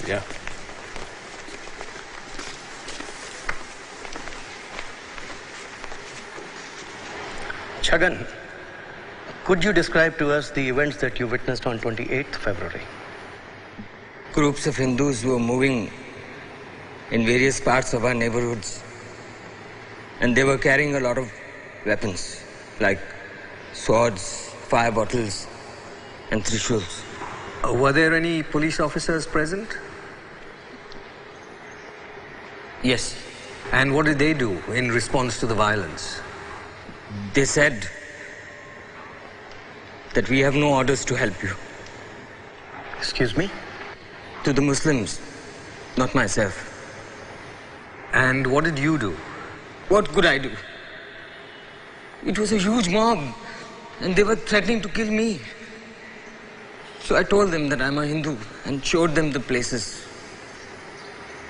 Yeah. Chhagan, could you describe to us the events that you witnessed on 28th February? Groups of Hindus were moving in various parts of our neighborhoods, and they were carrying a lot of weapons like swords, fire bottles, and trishuls. Were there any police officers present? Yes. And what did they do in response to the violence? They said that we have no orders to help you. Excuse me? To the Muslims, not myself. And what did you do? What could I do? It was a huge mob, and they were threatening to kill me. So I told them that I'm a Hindu and showed them the places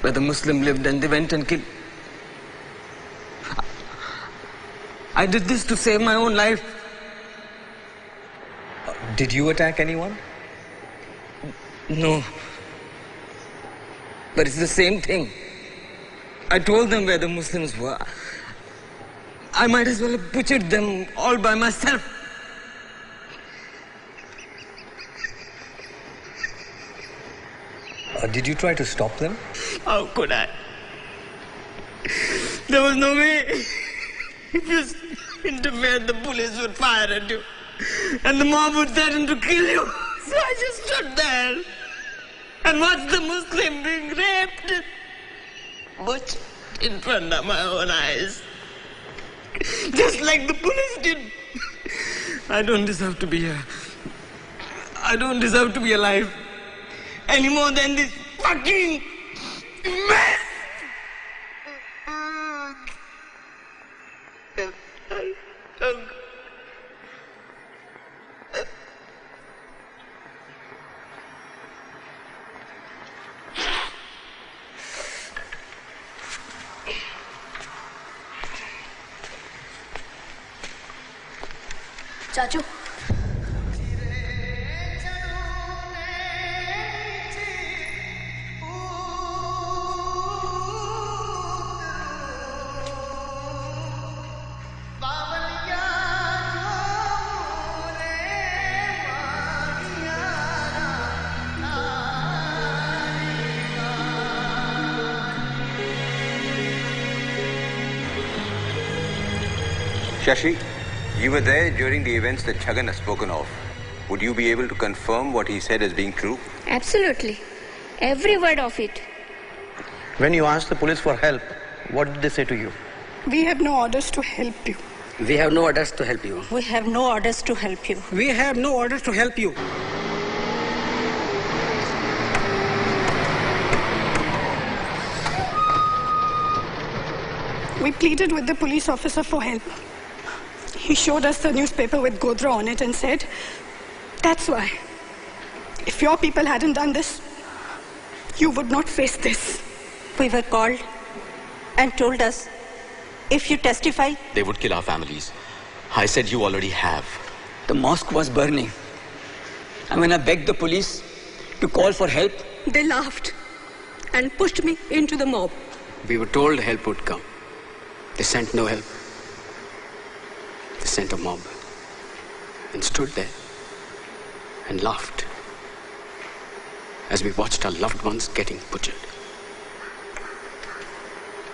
where the Muslim lived, and they went and killed. I did this to save my own life. Did you attack anyone? No. But it's the same thing. I told them where the Muslims were. I might as well have butchered them all by myself. Did you try to stop them? How could I? There was no way. If you interfered, the police would fire at you. And the mob would threaten to kill you. So I just stood there and watched the Muslim being raped. Butchered in front of my own eyes. Just like the police did. I don't deserve to be here. I don't deserve to be alive. Any more than this fucking mess. चाचू Shashi, you were there during the events that Chhagan has spoken of. Would you be able to confirm what he said as being true? Absolutely. Every word of it. When you asked the police for help, what did they say to you? We have no orders to help you. We have no orders to help you. We have no orders to help you. We have no orders to help you. We pleaded with the police officer for help. He showed us the newspaper with Godra on it and said, that's why. If your people hadn't done this, you would not face this. We were called and told us, if you testify, they would kill our families. I said you already have. The mosque was burning. And when I begged the police to call for help, they laughed and pushed me into the mob. We were told help would come. They sent no help. They sent a mob and stood there and laughed as we watched our loved ones getting butchered.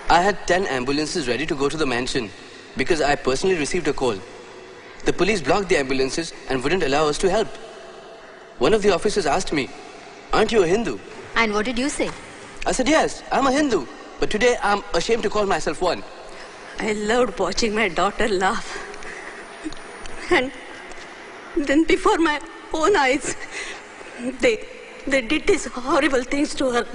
I had 10 ambulances ready to go to the mansion because I personally received a call. The police blocked the ambulances and wouldn't allow us to help. One of the officers asked me, "Aren't you a Hindu?" And what did you say? I said, "Yes, I'm a Hindu, but today I'm ashamed to call myself one." I loved watching my daughter laugh. And then before my own eyes, they did these horrible things to her.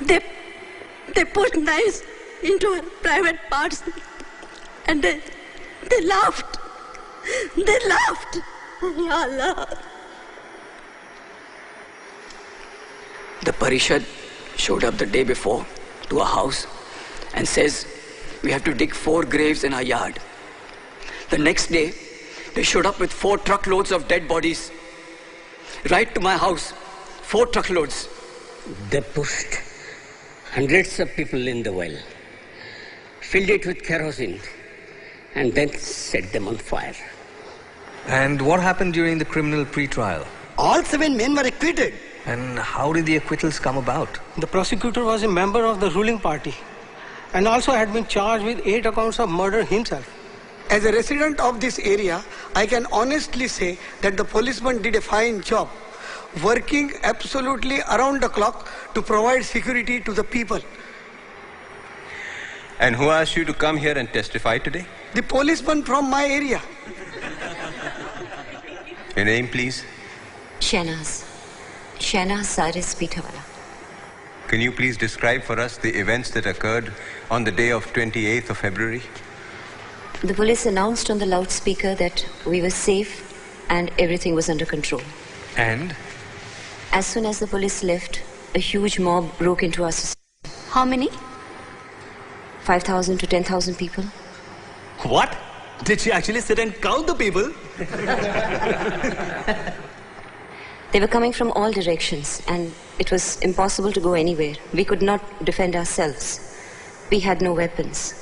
They put knives into her private parts and they laughed. They laughed. Ya Allah. The Parishad showed up the day before to our house and says, we have to dig 4 graves in our yard. The next day, they showed up with 4 truckloads of dead bodies right to my house 4 truckloads. They pushed hundreds of people in the well, filled it with kerosene, and then set them on fire. And what happened during the criminal pre-trial? All 7 men were acquitted. And how did the acquittals come about? The prosecutor was a member of the ruling party and also had been charged with 8 accounts of murder himself. As a resident of this area, I can honestly say that the policeman did a fine job, working absolutely around the clock to provide security to the people. And who asked you to come here and testify today? The policeman from my area. Your name, please? Shahnaz Saris Pitawala. Can you please describe for us the events that occurred on the day of 28th of February? The police announced on the loudspeaker that we were safe and everything was under control. And? As soon as the police left, a huge mob broke into our society. How many? 5,000 to 10,000 people. What? Did she actually sit and count the people? They were coming from all directions and it was impossible to go anywhere. We could not defend ourselves. We had no weapons.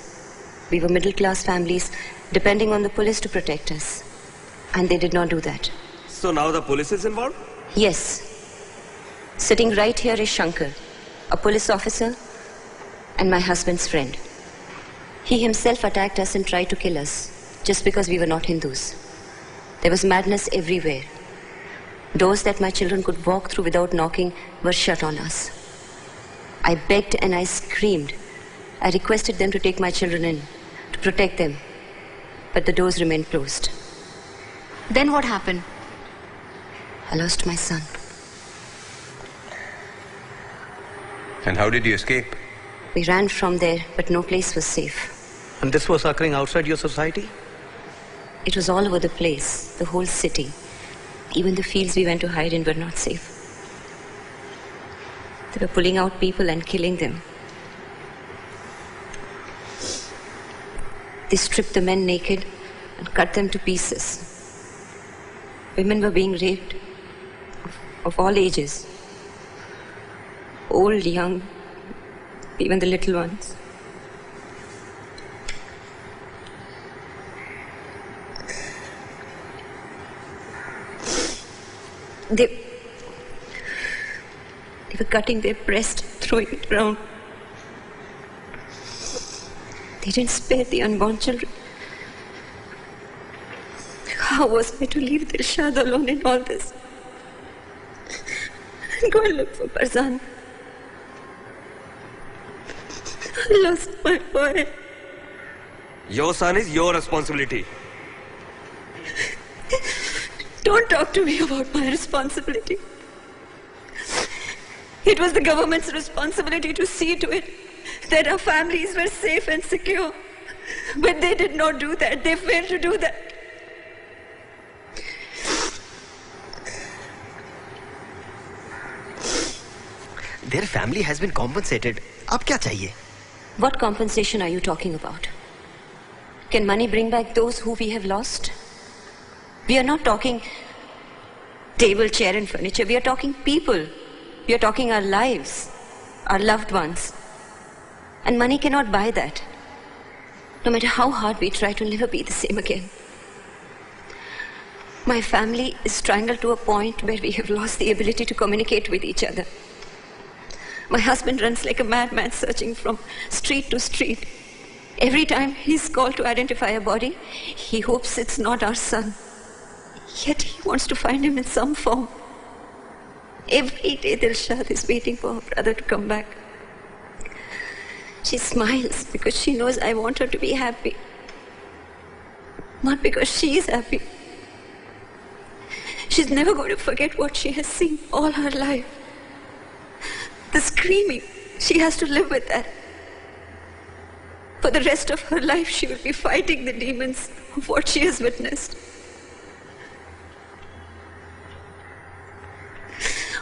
We were middle-class families depending on the police to protect us. And they did not do that. So now the police is involved? Yes. Sitting right here is Shankar, a police officer and my husband's friend. He himself attacked us and tried to kill us just because we were not Hindus. There was madness everywhere. Doors that my children could walk through without knocking were shut on us. I begged and I screamed. I requested them to take my children in, to protect them. But the doors remained closed. Then what happened? I lost my son. And how did you escape? We ran from there, but no place was safe. And this was occurring outside your society? It was all over the place, the whole city. Even the fields we went to hide in were not safe. They were pulling out people and killing them. They stripped the men naked and cut them to pieces. Women were being raped of all ages. Old, young, even the little ones. They were cutting their breast, throwing it around. They didn't spare the unborn children. How was I to leave Dilshad alone in all this? And go and look for Parzan. I lost my boy. Your son is your responsibility. Don't talk to me about my responsibility. It was the government's responsibility to see to it that our families were safe and secure. But they did not do that. They failed to do that. Their family has been compensated. Ab kya chahiye? What compensation are you talking about? Can money bring back those who we have lost? We are not talking table, chair and furniture. We are talking people. We are talking our lives, our loved ones. And money cannot buy that. No matter how hard we try, to never be the same again. My family is strangled to a point where we have lost the ability to communicate with each other. My husband runs like a madman searching from street to street. Every time he's called to identify a body, he hopes it's not our son. Yet he wants to find him in some form. Every day Dilshad is waiting for her brother to come back. She smiles because she knows I want her to be happy. Not because she is happy. She's never going to forget what she has seen all her life. The screaming, she has to live with that. For the rest of her life, she will be fighting the demons of what she has witnessed.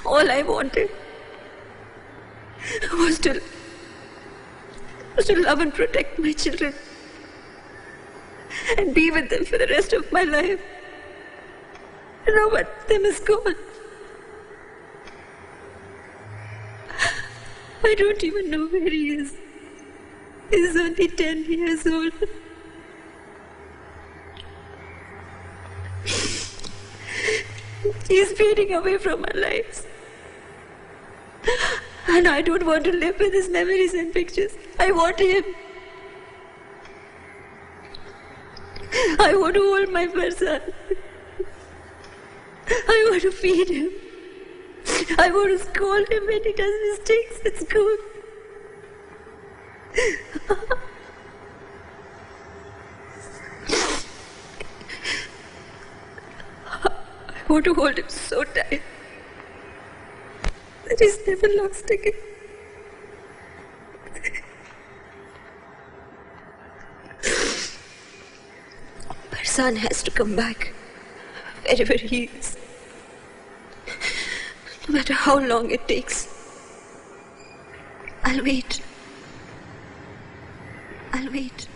All I wanted was to love and protect my children and be with them for the rest of my life. And now one of them is gone. I don't even know where he is. He's only 10 years old. He's fading away from our lives. And I don't want to live with his memories and pictures. I want him. I want to hold my Farzan. I want to feed him. I want to scold him when he does mistakes at school. I want to hold him so tight that he's never lost again. Farzan has to come back wherever he is. No matter how long it takes. I'll wait. I'll wait.